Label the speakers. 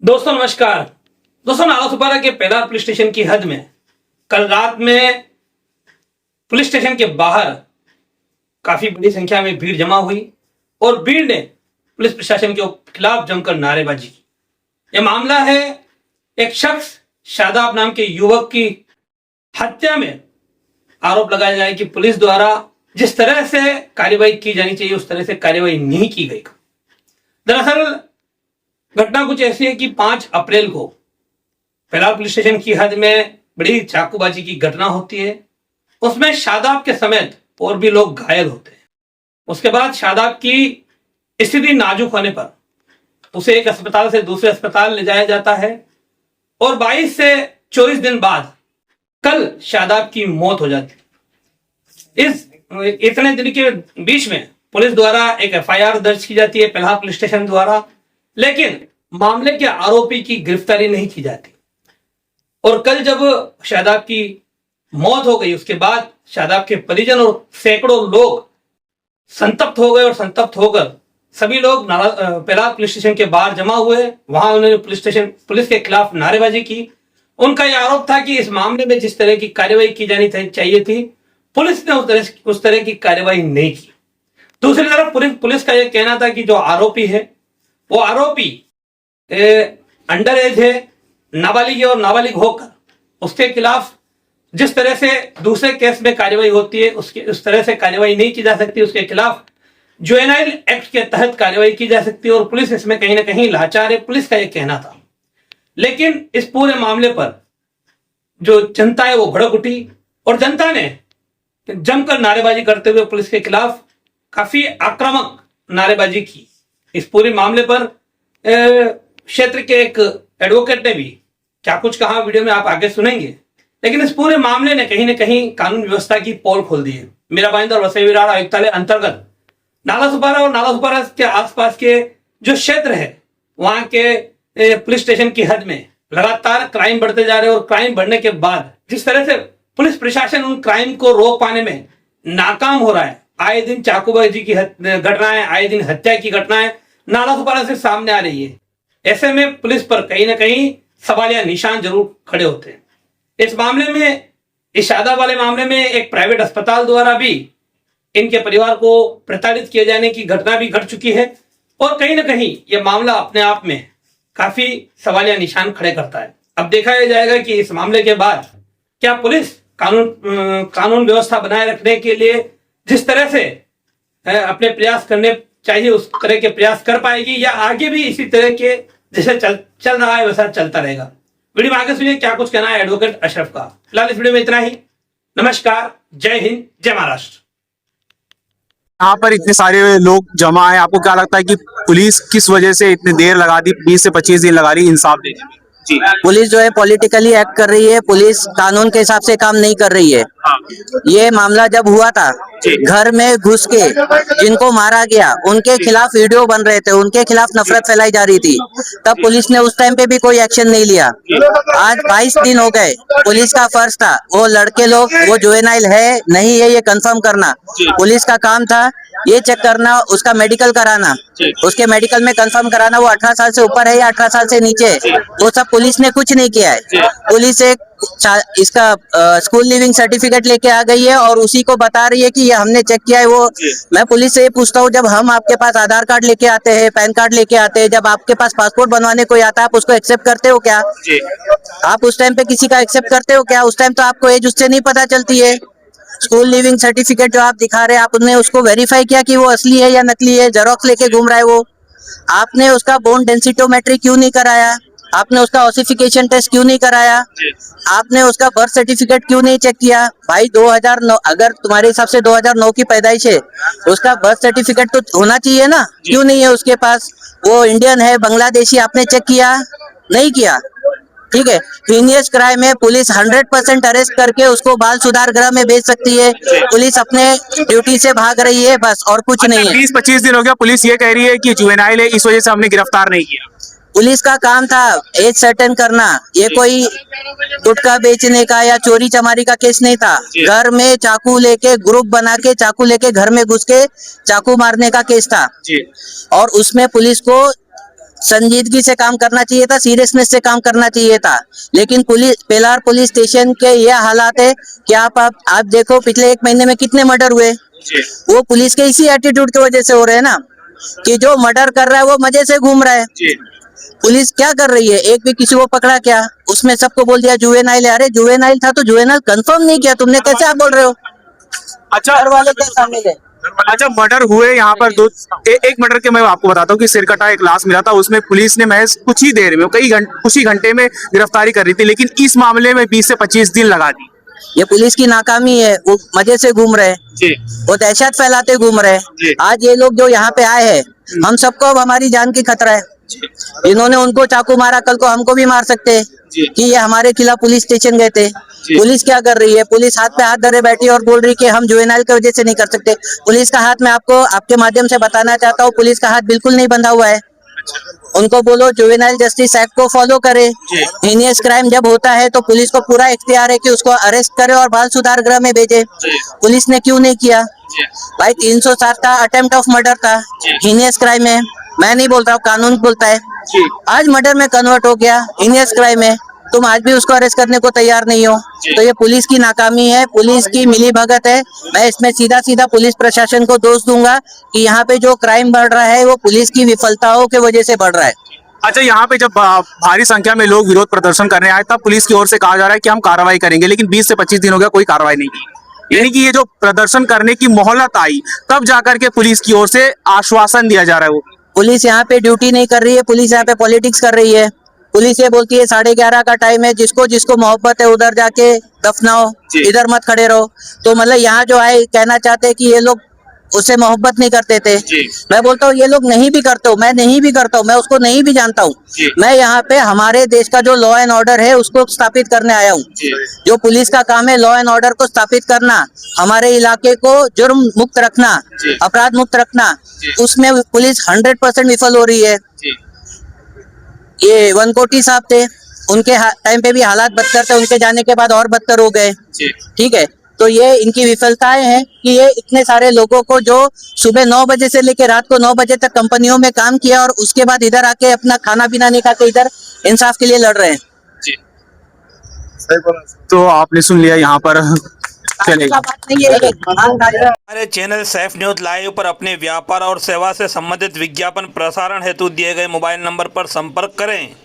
Speaker 1: दोस्तों नमस्कार। दोस्तों नालासोपारा के पेलार पुलिस स्टेशन की हद में कल रात में पुलिस स्टेशन के बाहर काफी बड़ी संख्या में भीड़ जमा हुई और भीड़ ने पुलिस प्रशासन के खिलाफ जमकर नारेबाजी की। यह मामला है एक शख्स शादाब नाम के युवक की हत्या में आरोप लगाया जाए कि पुलिस द्वारा जिस तरह से कार्रवाई की जानी चाहिए उस तरह से कार्रवाई नहीं की गई। दरअसल घटना कुछ ऐसी है कि 5 अप्रैल को पेलार पुलिस स्टेशन की हद में बड़ी चाकूबाजी की घटना होती है। उसमें शादाब के समेत और भी लोग घायल होते हैं। उसके बाद शादाब की स्थिति नाजुक होने पर उसे एक अस्पताल से दूसरे अस्पताल ले जाया जाता है और 22 से 24 दिन बाद कल शादाब की मौत हो जाती है। इस इतने दिन के बीच में पुलिस द्वारा एक एफआईआर दर्ज की जाती है पेलार पुलिस स्टेशन द्वारा, लेकिन मामले के आरोपी की गिरफ्तारी नहीं की जाती। और कल जब शादाब की मौत हो गई उसके बाद शादाब के परिजन और सैकड़ों लोग संतप्त हो गए और संतप्त होकर सभी लोग पेलार पुलिस स्टेशन के बाहर जमा हुए। वहां उन्होंने पुलिस के खिलाफ नारेबाजी की। उनका यह आरोप था कि इस मामले में जिस तरह की कार्रवाई की जानी चाहिए थी पुलिस ने उस तरह की कार्रवाई नहीं की। दूसरी तरफ पुलिस का यह कहना था कि जो आरोपी है वो आरोपी अंडर एज है, नाबालिग है और नाबालिग होकर उसके खिलाफ जिस तरह से दूसरे केस में कार्रवाई होती है उस तरह से कार्रवाई नहीं की जा सकती। उसके खिलाफ जुवेनाइल एक्ट के तहत कार्रवाई की जा सकती है और पुलिस इसमें कहीं ना कहीं लाचार है, पुलिस का यह कहना था। लेकिन इस पूरे मामले पर जो जनता है वो भड़क उठी और जनता ने जमकर नारेबाजी करते हुए पुलिस के खिलाफ काफी आक्रामक नारेबाजी की। इस पूरे मामले पर क्षेत्र के एक एडवोकेट ने भी क्या कुछ कहा वीडियो में आप आगे सुनेंगे। लेकिन इस पूरे मामले ने कहीं ना कहीं कानून व्यवस्था की पोल खोल दी है। मीराबाइंदर वसई विरार आयुक्तालय अंतर्गत नालासोपारा और नालासोपारा के आसपास के जो क्षेत्र है वहां के पुलिस स्टेशन की हद में लगातार क्राइम बढ़ते जा रहे हैं और क्राइम बढ़ने के बाद जिस तरह से पुलिस प्रशासन उन क्राइम को रोक पाने में नाकाम हो रहा है, आए दिन चाकूबाजी की घटनाएं, आए दिन हत्या की घटनाएं नालासोपारा से सामने आ रही है। ऐसे में पुलिस पर कहीं ना कहीं सवालिया निशान जरूर खड़े होते हैं। इस मामले में, इस शादाब वाले मामले में एक प्राइवेट अस्पताल द्वारा भी इनके परिवार को प्रताड़ित किए जाने की घटना भी घट चुकी है और कहीं ना कहीं यह मामला अपने आप में काफी सवालिया निशान खड़े करता है। अब देखा जाएगा कि इस मामले के बाद क्या पुलिस कानून व्यवस्था बनाए रखने के लिए जिस तरह से अपने प्रयास करने चाहिए उस तरह के प्रयास कर पाएगी या आगे भी इसी तरह के जैसे चल रहा है वैसा चलता रहेगा। वीडियो में आगे सुनिए क्या कुछ कहना है एडवोकेट अशरफ का। फिलहाल इस वीडियो में इतना ही। नमस्कार, जय हिंद, जय महाराष्ट्र।
Speaker 2: यहाँ पर इतने सारे लोग जमा है, आपको क्या लगता है कि पुलिस किस वजह से इतनी देर लगा दी, 20 से 25 दिन लगा रही इंसाफ देने में? जी,
Speaker 3: पुलिस जो है पॉलिटिकली एक्ट कर रही है। पुलिस कानून के हिसाब से काम नहीं कर रही है। ये मामला जब हुआ था घर में घुस के जिनको मारा गया उनके खिलाफ वीडियो बन रहे थे, उनके खिलाफ नफरत फैलाई जा रही थी, तब पुलिस ने उस टाइम पे भी कोई एक्शन नहीं लिया। आज 22 दिन हो गए, पुलिस का फर्ज था वो लड़के लोग वो जुवेनाइल है नहीं है ये कंफर्म करना। पुलिस का काम था ये चेक करना, उसका मेडिकल कराना, उसके मेडिकल में कंफर्म कराना वो 18 साल से ऊपर है या 18 साल से नीचे है। वो सब पुलिस ने कुछ नहीं किया है। पुलिस एक इसका स्कूल लिविंग सर्टिफिकेट लेके आ गई है और उसी को बता रही है कि ये हमने चेक किया है। वो मैं पुलिस से ये पूछता हूँ, जब हम आपके पास आधार कार्ड लेके आते हैं, पैन कार्ड लेके आते हैं, जब आपके पास पासपोर्ट बनवाने कोई आता है आप उसको एक्सेप्ट करते हो क्या? आप उस टाइम पे किसी का एक्सेप्ट करते हो क्या? उस टाइम तो आपको एज उससे नहीं पता चलती है। स्कूल लिविंग सर्टिफिकेट जो आप दिखा रहे हैं आपने उसको वेरीफाई किया कि वो असली है या नकली है? जेरोक्स लेके घूम रहा है वो। आपने उसका बोन डेंसिटोमेट्री क्यों नहीं कराया? आपने उसका ऑसिफिकेशन टेस्ट क्यों नहीं कराया? आपने उसका बर्थ सर्टिफिकेट क्यों नहीं चेक किया? भाई 2009, अगर तुम्हारे हिसाब से 2009 की पैदाइश है उसका बर्थ सर्टिफिकेट तो होना चाहिए ना, क्यों नहीं है उसके पास? वो इंडियन है बांग्लादेशी, आपने चेक किया? नहीं किया। ठीक है, हीनियस क्राइम है, पुलिस 100% अरेस्ट करके उसको बाल सुधार गृह में भेज सकती है। पुलिस अपने ड्यूटी से भाग रही है, बस और कुछ नहीं है।
Speaker 2: 20-25 दिन हो गया, पुलिस ये कह रही है कि जुवेनाइल है इस वजह से हमने गिरफ्तार नहीं किया।
Speaker 3: पुलिस का काम था एज सर्टेन करना, ये कोई गुटखा बेचने का या चोरी चमारी का केस नहीं था। घर में चाकू लेके ग्रुप बना के चाकू लेके घर में घुस के चाकू मारने का केस था और उसमें पुलिस को संजीदगी से काम करना चाहिए था, सीरियसनेस से काम करना चाहिए था। लेकिन पेलार पुलिस स्टेशन के ये हालात है कि आप देखो पिछले 1 महीने में कितने मर्डर हुए। वो पुलिस के इसी एटीट्यूड की वजह से हो रहे हैं ना, कि जो मर्डर कर रहा है वो मजे से घूम रहा है। पुलिस क्या कर रही है, एक भी किसी को पकड़ा क्या? उसमें सबको बोल दिया जुवेनाइल है। अरे जुवेनाइल था तो जुवेनाइल कंफर्म नहीं किया तुमने, कैसे आप बोल रहे हो?
Speaker 2: अच्छा,
Speaker 3: घर वाले क्या शामिल है?
Speaker 2: अच्छा, मर्डर हुए यहाँ पर एक मर्डर के मैं आपको बताता हूँ कि सिरकटा एक लाश मिला था, उसमें पुलिस ने महज कुछ ही देर में कुछ ही घंटे में गिरफ्तारी कर रही थी, लेकिन इस मामले में 20 से 25 दिन लगा दी।
Speaker 3: ये पुलिस की नाकामी है। वो मजे से घूम रहे हैं, वो दहशत फैलाते घूम रहे हैं। आज ये लोग जो यहाँ पे आए हैं, हम सबको अब हमारी जान की खतरा है। इन्होंने उनको चाकू मारा, कल को हमको भी मार सकते हैं कि ये हमारे खिलाफ पुलिस स्टेशन गए थे। पुलिस क्या कर रही है? पुलिस हाथ पे हाथ धरे बैठी और बोल रही कि हम जुवेनाइल की वजह से नहीं कर सकते। पुलिस का हाथ, मैं आपको आपके माध्यम से बताना चाहता हूँ, पुलिस का हाथ बिल्कुल नहीं बंधा हुआ है। उनको बोलो जुवेनाइल जस्टिस एक्ट को फॉलो करे। हीनियस क्राइम जब होता है तो पुलिस को पूरा इख्तियार है कि उसको अरेस्ट करे और बाल सुधार गृह में भेजे। पुलिस ने क्यों नहीं किया? भाई 307 का अटेम्प्ट ऑफ मर्डर था, हीनियस क्राइम है। मैं नहीं बोल रहा हूँ, कानून बोलता है। आज मर्डर में कन्वर्ट हो गया, हीनियस क्राइम है, तुम आज भी उसको अरेस्ट करने को तैयार नहीं हो। तो ये पुलिस की नाकामी है, पुलिस की मिलीभगत है। मैं इसमें सीधा सीधा पुलिस प्रशासन को दोष दूंगा कि यहाँ पे जो क्राइम बढ़ रहा है वो पुलिस की विफलताओं की वजह से बढ़ रहा है।
Speaker 2: अच्छा, यहाँ पे जब भारी संख्या में लोग विरोध प्रदर्शन करने आए तब पुलिस की ओर से कहा जा रहा है कि हम कार्रवाई करेंगे, लेकिन 20 से 25 दिन हो गया, कोई कार्रवाई नहीं की। यानी कि ये जो प्रदर्शन करने की मोहलत आई तब जाकर के पुलिस की ओर से आश्वासन दिया जा रहा है। वो
Speaker 3: पुलिस यहाँ पे ड्यूटी नहीं कर रही है, पुलिस यहाँ पे पॉलिटिक्स कर रही है। पुलिस ये बोलती है 11:30 का टाइम है, जिसको जिसको मोहब्बत है उधर जाके दफनाओ, इधर मत खड़े रहो। तो मतलब यहाँ जो आए कहना चाहते हैं कि ये लोग उससे मोहब्बत नहीं करते थे। मैं बोलता हूँ ये लोग नहीं भी करते हो, मैं नहीं भी करता हूँ, मैं उसको नहीं भी जानता हूँ। मैं यहाँ पे हमारे देश का जो लॉ एंड ऑर्डर है उसको स्थापित करने आया हूँ। जो पुलिस का काम है लॉ एंड ऑर्डर को स्थापित करना, हमारे इलाके को जुर्म मुक्त रखना, अपराध मुक्त रखना, उसमें पुलिस 100% विफल हो रही है। ये वनकोटी साहब थे, उनके टाइम पे भी हालात बदतर थे, उनके जाने के बाद और बदतर हो गए। ठीक है, तो ये इनकी विफलताएं हैं कि ये इतने सारे लोगों को जो सुबह 9 बजे से लेकर रात को 9 बजे तक कंपनियों में काम किया और उसके बाद इधर आके अपना खाना पीना नहीं खा के इधर इंसाफ के लिए लड़ रहे हैं।
Speaker 2: तो आपने सुन लिया, यहाँ पर चलेगा।
Speaker 1: हमारे चैनल सैफ न्यूज लाइव पर अपने व्यापार और सेवा से संबंधित विज्ञापन प्रसारण हेतु दिए गए मोबाइल नंबर पर संपर्क करें।